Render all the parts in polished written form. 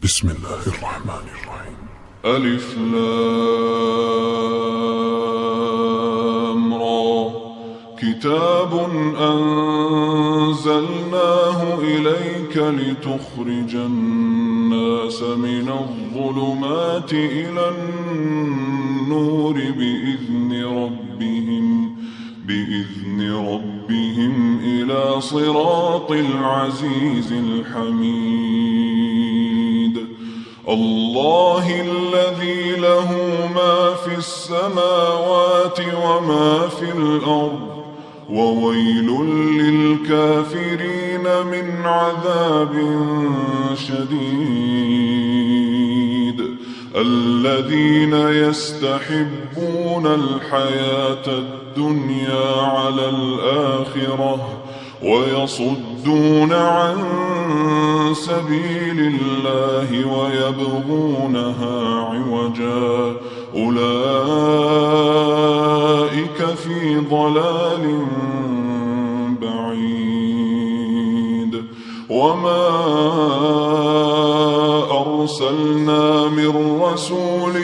بسم الله الرحمن الرحيم. ألف لام را. كتاب أنزلناه إليك لتخرج الناس من الظلمات إلى النور بإذن ربهم إلى صراط العزيز الحميد. الله الذي له ما في السماوات وما في الأرض، وويل للكافرين من عذاب شديد. الذين يستحبون الحياة الدنيا على الآخرة ويصدون عن سبيل الله ويبغونها عوجا، أولئك في ضلال بعيد. وما أرسلنا من رسول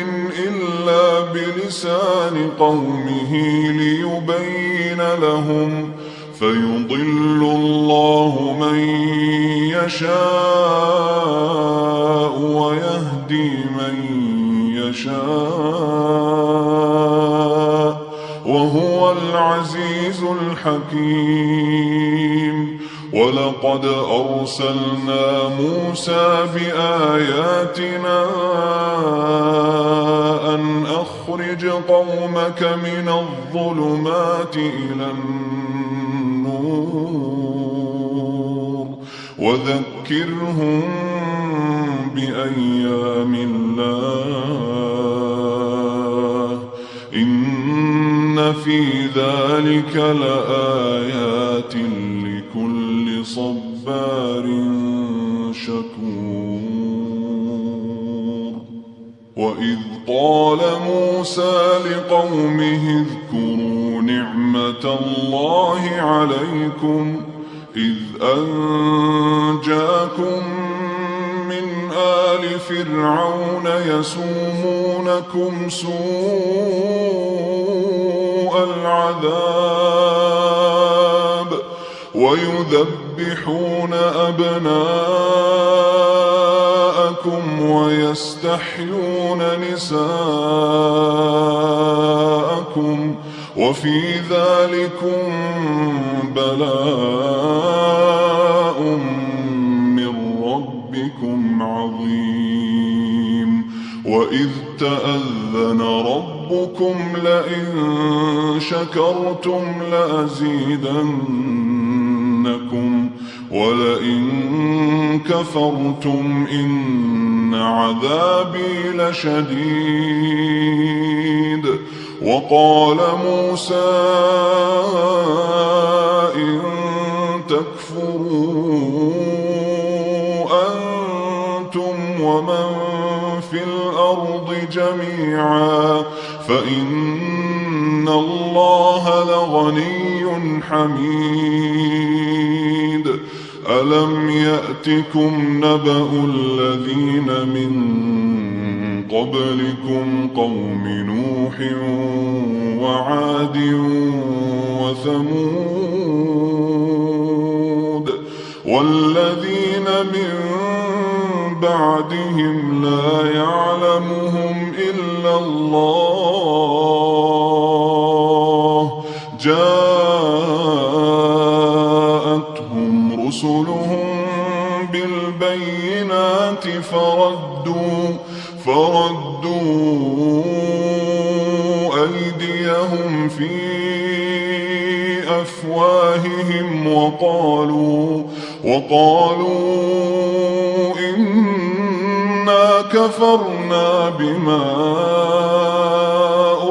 إلا بلسان قومه ليبين لهم، فيضل الله من يشاء ويهدي من يشاء، وهو العزيز الحكيم. ولقد أرسلنا موسى بآياتنا أن أخرج قومك من الظلمات إلى النور وذكرهم بأيام الله، إن في ذلك لآيات لكل صبار شكور. وإذ قال موسى لقومه اذكروا نعمة الله عليكم إذ أنجاكم من آل فرعون يسومونكم سوء العذاب ويذبحون أبناءكم ويستحيون نساءكم، وفي ذلكم بلاء من ربكم عظيم. وإذ تأذن ربكم لئن شكرتم لأزيدنكم ولئن كفرتم إن عذابي لشديد. وقال موسى إن تكفروا أنتم ومن في الأرض جميعا فإن الله لغني حميد. ألم يأتكم نبأ الذين من قبلكم قوم نوح وعاد وثمود والذين من بعدهم لا يعلمهم إلا الله، جاءتهم رسلهم بالبينات فردوا أيديهم في أفواههم وقالوا إنا كفرنا بما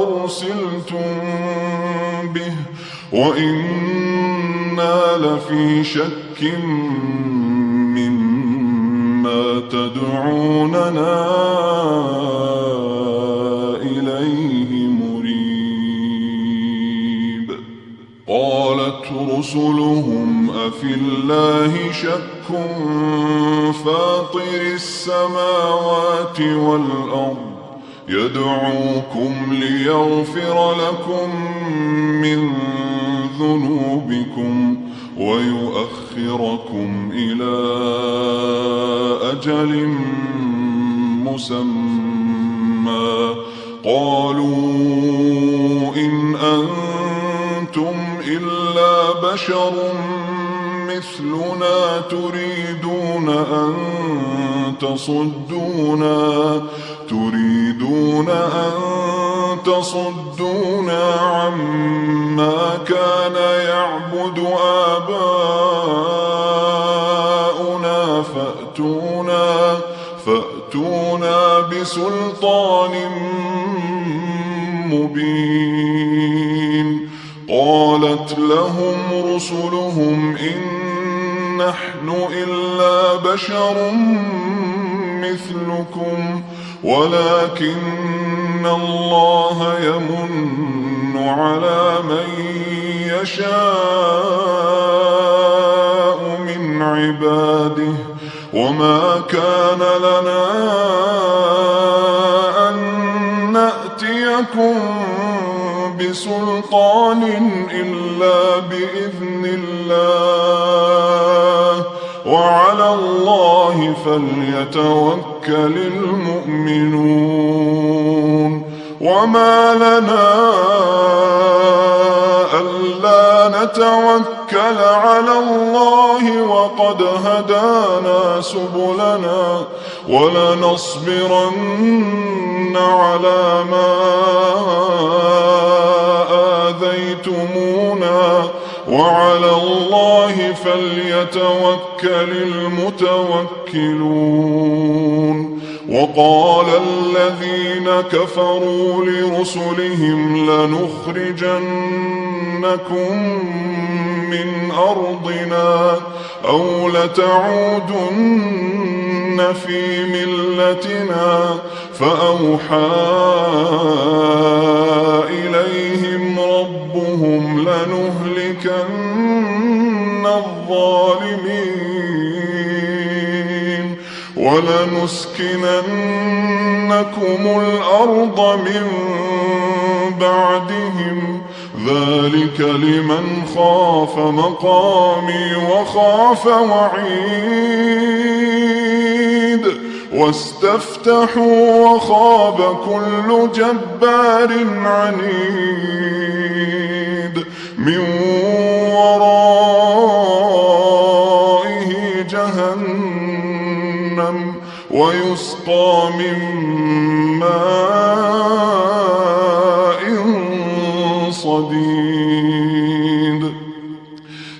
أرسلتم به وإنا لفي شك مما تدعوننا إليه مريب. قالت رسلهم أفي الله شك فاطر السماوات والأرض يدعوكم ليغفر لكم من ذنوبكم ويؤخركم إلى أجل مسمى. قالوا إن أنتم إلا بشر مثلنا تريدون أن تصدونا عما كان يعبد آباؤنا فأتونا بسلطان مبين. قالت لهم رسلهم إن نحن إلا بشر مثلكم ولكن الله يمن على من يشاء من عباده وما كان لنا أن نأتيكم بسلطان إلا بإذن الله وعلى الله فليتوكل المؤمنون. وما لنا ألا نتوكل على الله وقد هدانا سبلنا ولنصبرن على ما آذيتمونا وعلى الله فليتوكل المتوكلون. وقال الذين كفروا لرسلهم لنخرجنكم من أرضنا أو لتعودن في ملتنا فأوحى إليهم ربهم لنهلكن الظالمين ولنسكننكم الأرض من بعدهم ذلك لمن خاف مقامي وخاف وعيد. واستفتحوا وخاب كل جبار عنيد من ورائه جهنم ويسقى من ماء صديد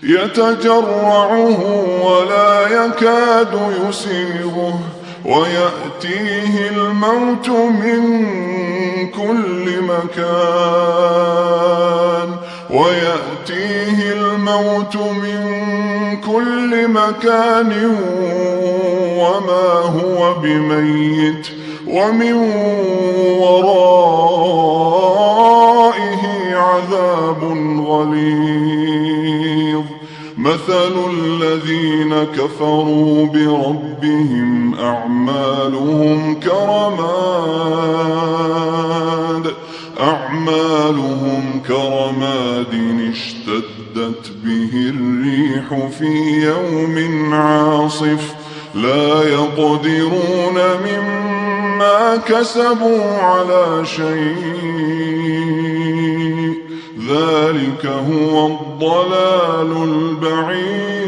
يتجرعه ولا يكاد يسيغه ويأتيه الموت من كل مكان وما هو بميت ومن ورائه عذاب غليظ. مثل الذين كفروا بربهم أعمالهم كرماد اشتدت به الريح في يوم عاصف لا يقدرون مما كسبوا على شيء ذلك هو الضلال البعيد.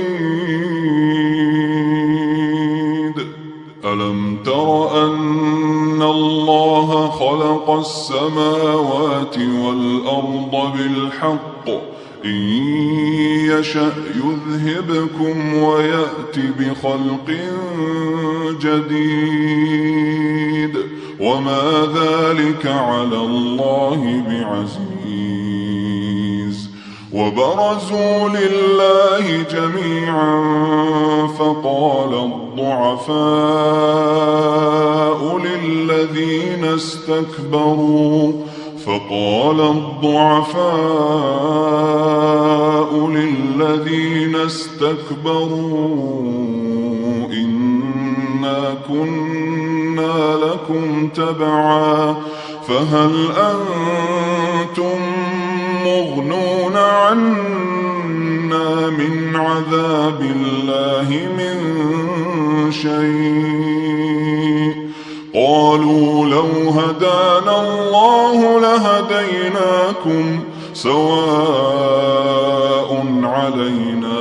ألم تر أن الله خلق السماوات والأرض بالحق إن يشأ يذهبكم ويأت بخلق جديد وما ذلك على الله بعزيز. وبرزوا لله جميعا فقال الضعفاء للذين استكبروا إنا كنا لكم تبعا فهل أنتم مغنون عنا من عذاب الله من شيء قالوا لو هدانا الله لهديناكم سواء علينا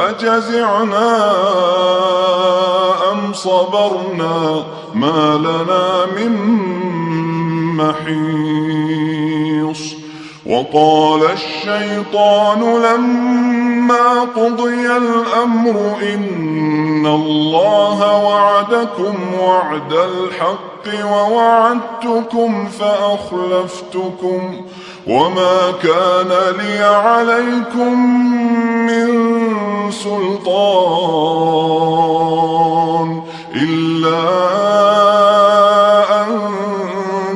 أجزعنا أم صبرنا ما لنا من محيص وقال الشيطان لما قضي الأمر إن الله وعدكم وعد الحق ووعدتكم فأخلفتكم وما كان لي عليكم من سلطان إلا أن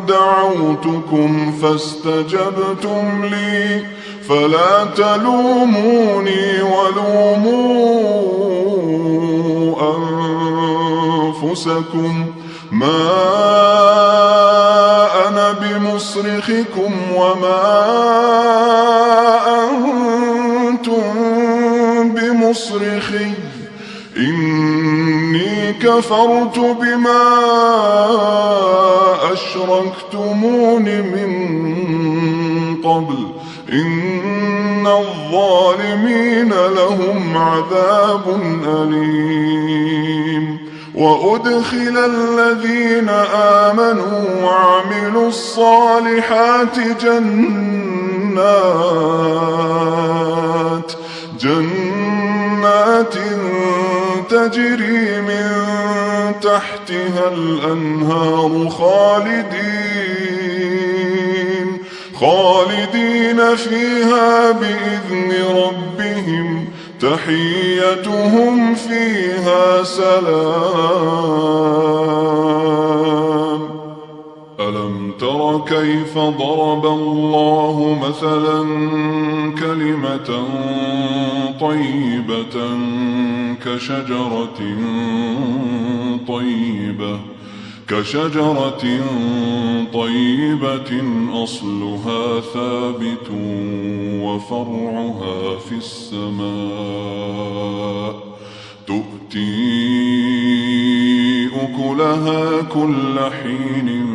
دعوتكم فاستجبتم لي فلا تلوموني ولوموا أنفسكم ما أنا بمصرخكم وما أنتم بمصرخي إني كفرت بما أشركتمون من قبل إن الظالمين لهم عذاب أليم وأدخل الذين آمنوا وعملوا الصالحات جنات تجري من تحتها الأنهار خالدين فيها بإذن ربهم تحيتهم فيها سلام ألم تر كيف ضرب الله مثلا كلمة طيبة كشجرة طيبة أصلها ثابت وفرعها في السماء تؤتي أكلها كل حين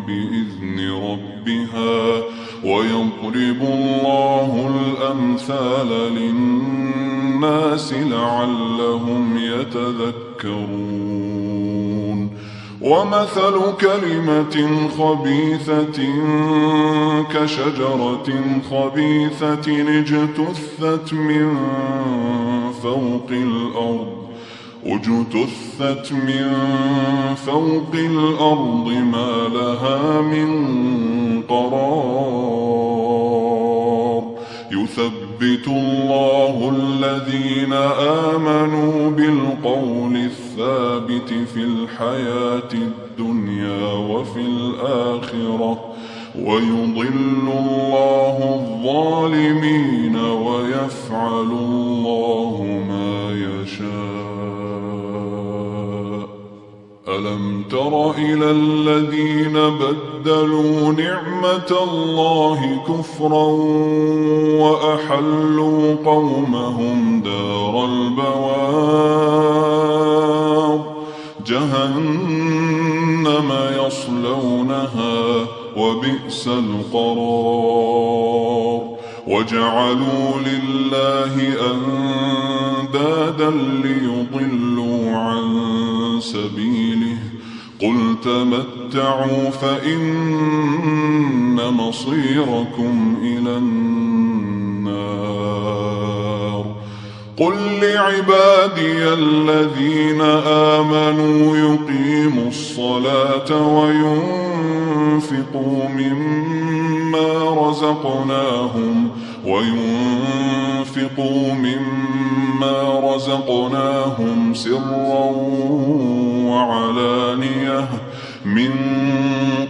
بإذن ربها ويضرب الله الأمثال للناس لعلهم يتذكرون ومثل كلمة خبيثة كشجرة خبيثة اجتثت من فوق الأرض ما لها من قرار يثبت الله الذين آمنوا بالقول الثابت في الحياة الدنيا وفي الآخرة ويضل الله الظالمين ويفعل الله ما يشاء ألم تر إلى الذين بدلوا نعمة الله كفرا وأحلوا قومهم دار البوار جهنم يصلونها وبئس القرار وجعلوا لله أندادا ليضلوا عن سبيله قل تمتعوا فإن مصيركم إلى النار قل لعبادي الذين آمنوا يقيموا الصلاة وينفقوا مما رزقناهم سرا وعلانية من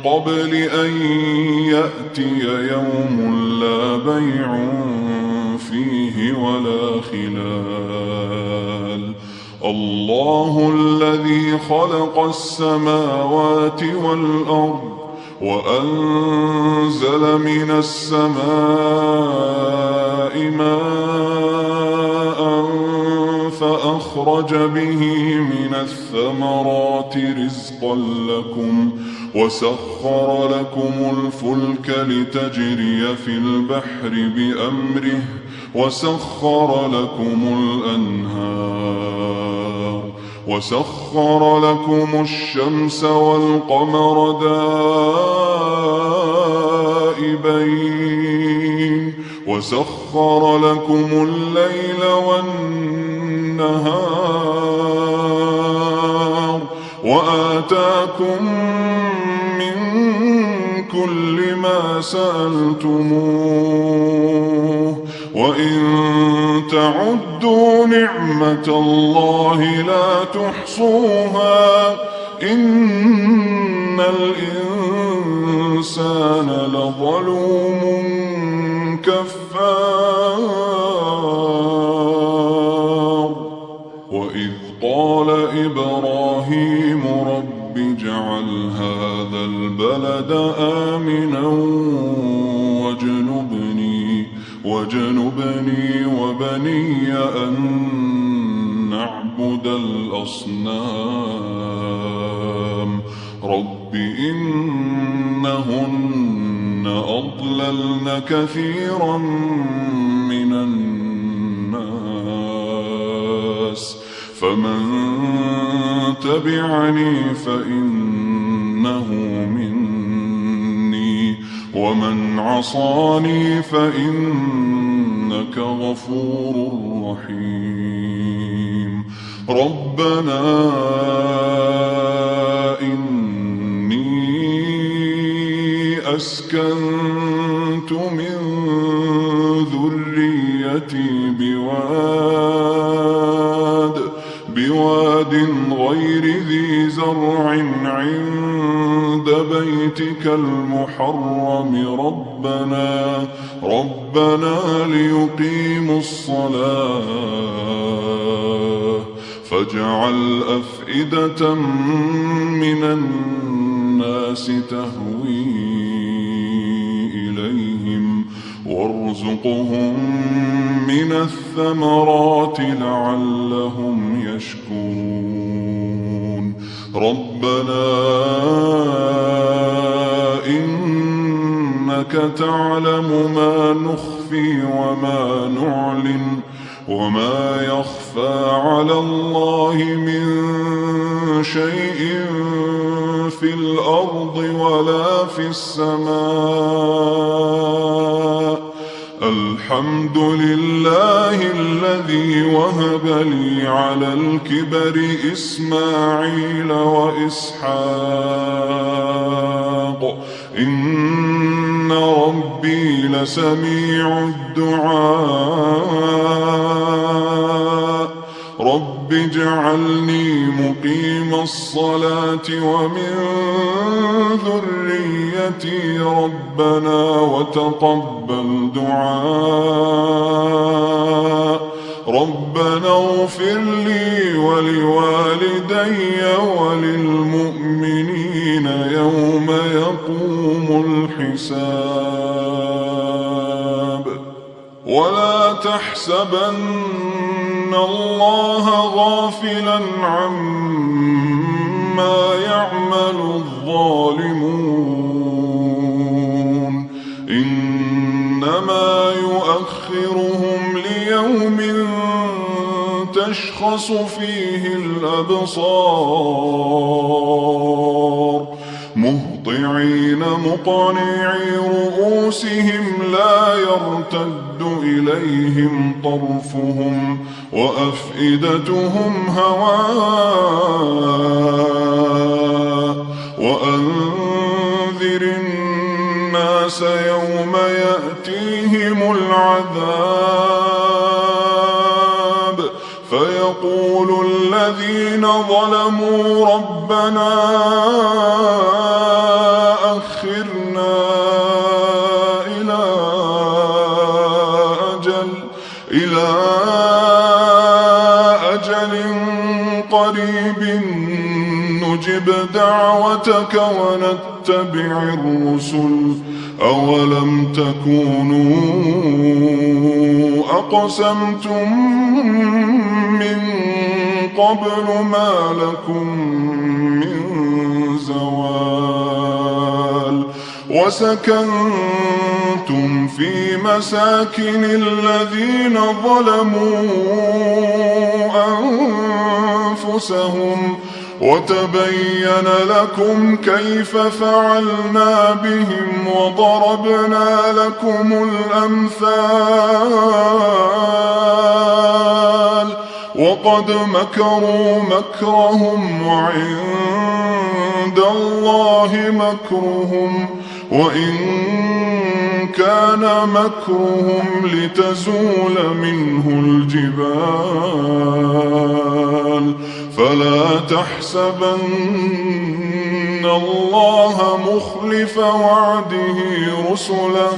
قبل أن يأتي يوم لا بيع فيه ولا خلال الله الذي خلق السماوات والأرض وأنزل من السماء ماء فأخرج به من الثمرات رزقا لكم وسخر لكم الفلك لتجري في البحر بأمره وسخر لكم الأنهار وسخر لكم الشمس والقمر دائبين وسخر لكم الليل والنهار وآتاكم من كل ما سألتموه وإن تعدوا نعمة الله لا تحصوها إن الإنسان لظلوم كفار وإذ قال إبراهيم رب اجعل هذا البلد آمنا واجنبني وبني أن نعبد الأصنام رب إنهن أضللن كثيرا من الناس فمن تبعني فإنه مني ومن عصاني فإنك غفور رحيم ربنا إني أسكنت من ذريتي بواد غير ذي زرع عند بيتك المحرم ربنا ليقيموا الصلاة فاجعل أفئدة من الناس تهوي إليهم وارزقهم من الثمرات لعلهم يشكرون ربنا إنك تعلم ما نخفي وما نعلن وما يخفى على الله من شيء في الأرض ولا في السماء الحمد لله الذي وهب لي على الكبر إسماعيل وإسحاق إن ربي لسميع الدعاء رب اجعلني مقيم الصلاة ومن ذريتي ربنا وتقبل دعاء ربنا اغفر لي ولوالدي وللمؤمنين يوم يقوم الحساب ولا تحسبن الله غافلا عما يعمل الظالمون إنما يؤخرهم ليوم تشخص فيه الأبصار مهطعين مقنعي رؤوسهم لا يرتد إليهم طرفهم وأفئدتهم هواء وأنذر الناس يوم يأتيهم العذاب فيقول الذين ظلموا ربنا أخرنا إلى أجل قريب نجب دعوتك ونتبع الرسل أولم تكونوا أقسمتم من قبل ما لكم من زوال وسكنتم في مساكن الذين ظلموا أنفسهم وتبين لكم كيف فعلنا بهم وضربنا لكم الأمثال وقد مكروا مكرهم وعند الله مكرهم وإن كان مكرهم لتزول منه الجبال فلا تحسبن الله مخلف وعده رسله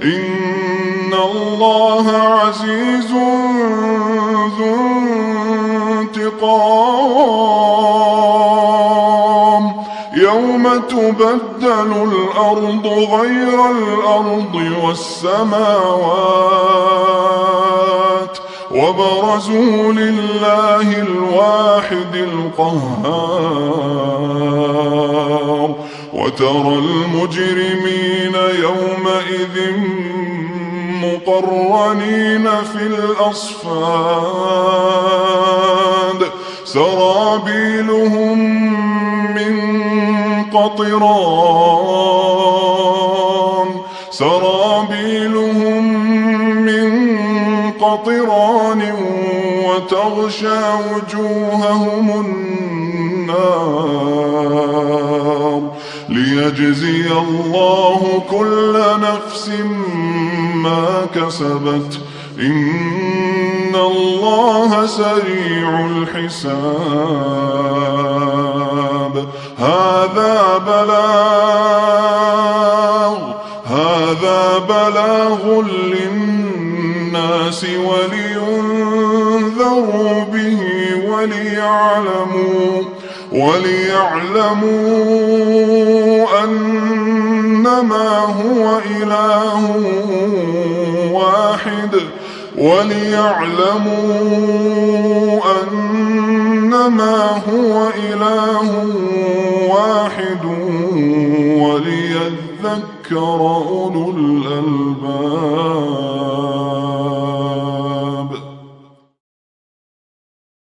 إن الله عزيز ذو انتقام يوم تبدل الأرض غير الأرض والسماوات وبرزوا لله الواحد القهار وترى المجرمين يومئذ مقرنين في الأصفاد سرابيلهم من قطران وتغشى وجوههم النار ليجزي الله كل نفس ما كسبت إن الله سريع الحساب هذا بلاغ للناس ولينذروا به وليعلموا أنما هو إله واحد وليذكر أولو الألباب